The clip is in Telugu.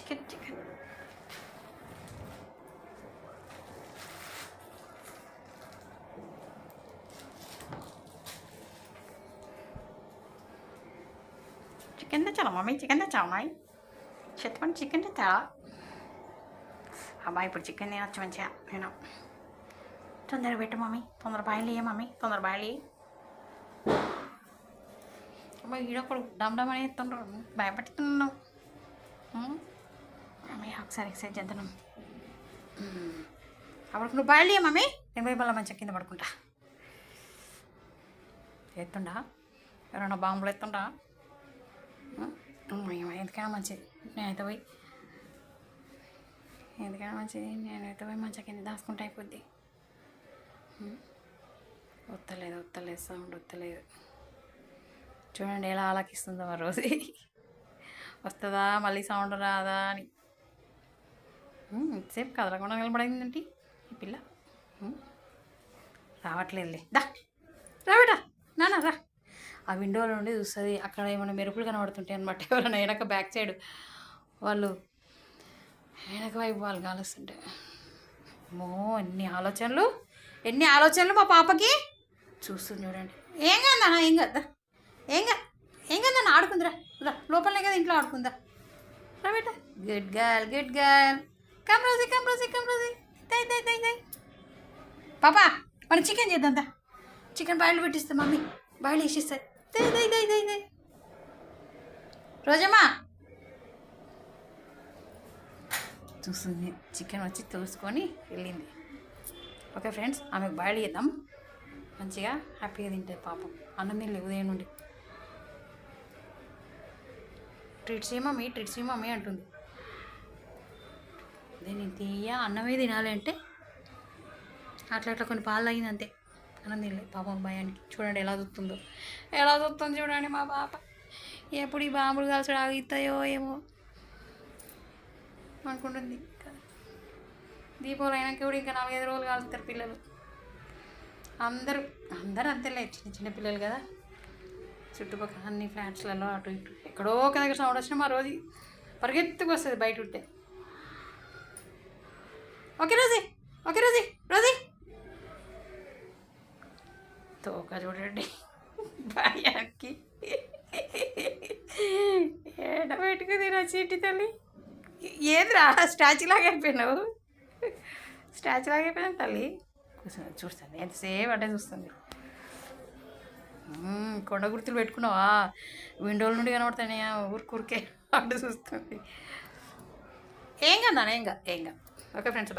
చికెన్ చికెన్ చికెన్ తెచ్చాను మమ్మీ, చికెన్ తెచ్చావు అమ్మాయి, చెప్పండి చికెన్ తెచ్చా అమ్మాయి. ఇప్పుడు చికెన్ తినొచ్చు మంచిగా. నేను తొందరగా పెట్టు మమ్మీ, తొందర బాయిల్ ఇయ్య మమ్మీ, తొందర బాయిల్ ఇయ్యి అమ్మాయి. ఈడొకడు డమ్ డమ్ అని ఎత్తుండ్రు, భయపెడుతున్నావు మమ్మీ. ఒకసారి ఎక్సైజ్ చేద్దాను. అప్పుడు నువ్వు బాయిల్ ఇయ్య మమ్మీ, నేను పోయి మళ్ళీ మంచిగా కింద పడుకుంటా. ఎత్తుండా ఎవరన్నా బాంబులు ఎత్తుండా? ఎందుకైనా మంచిది నేనైతే పోయి, ఎందుకైనా మంచిది నేనైతే పోయి మంచిగా కింద దాచుకుంటా అయిపోద్ది. వస్తలేదు సౌండ్ వస్తలేదు. చూడండి ఎలా ఆలకిస్తుందో ఆ రోజు. వస్తుందా మళ్ళీ సౌండ్ రాదా అని సేపు కదలకుండా నిలబడిందంటే ఈ పిల్ల. రావట్లేదులే, దా రాబేటా నాన్న రా. ఆ విండోలో నుండి చూస్తుంది, అక్కడ ఏమైనా మెరుపులు కనబడుతుంటాయి అనమాట. ఎవరైనా వెనక బ్యాక్ సైడ్ వాళ్ళు వెనక వైపు వాళ్ళు కాలుస్తుంటే. ఎన్ని ఆలోచనలు మా పాపకి. చూస్తుంది చూడండి. ఏం కాదన్నా, ఏం కాదన్నా, ఆడుకుందిరా లోపలనే కదా, ఇంట్లో ఆడుకుందా రా బేట. గుడ్ గర్ల్ కమ్ రోజీ దై పాపా. మనం చికెన్ చేద్దాం, చికెన్ బాయిల్ పెట్టిస్తా మమ్మీ, బాయిల్ వేసిస్తాయి. దై రోజమ్మా చూస్తుంది. చికెన్ వచ్చి తోసుకొని వెళ్ళింది. ఓకే ఫ్రెండ్స్, ఆమెకు బాయిల్ చేద్దాం, మంచిగా హ్యాపీగా తింటుంది పాపం. అన్నం తినలేదు ఉదయం నుండి. ట్రీట్స్ మమ్మీ అంటుంది. నేను తీయ అన్నమే తినాలి అంటే అట్లా కొన్ని పాలు తాగింది అంతే, అన్నం తినలేదు పాపం భయానికి. చూడండి ఎలా చూస్తుంది చూడండి మా పాప. ఎప్పుడు ఈ బాంబులు కాల్చడం ఆగిస్తాయో ఏమో అనుకుంటుంది. దీపావళి అయినాక కూడా ఇంకా 4-5 రోజులు కాలుస్తారు పిల్లలు. అందరూ అంతేలే, చిన్న పిల్లలు కదా. చుట్టుపక్కల అన్ని ఫ్లాట్స్లలో అటు ఇటు ఎక్కడో ఒక దగ్గర సౌండ్ వచ్చినా మా రోజు పరిగెత్తుకు వస్తుంది బయట ఉంటే. ఓకే రోజీ తోక చూడండి భయానికి. ఏడ పెట్టుకుంది నా చీటి తల్లి. ఏదిరా స్టాచ్యూ లాగా అయిపోయినావు తల్లి. చూస్తాను ఎంతసేపు అంటే చూస్తుంది. కొండ గుర్తులు పెట్టుకున్నావా? విండోల నుండి కనబడతానే ఊరికే అడ్డు చూస్తుంది. ఏం కాదు. Okay friends.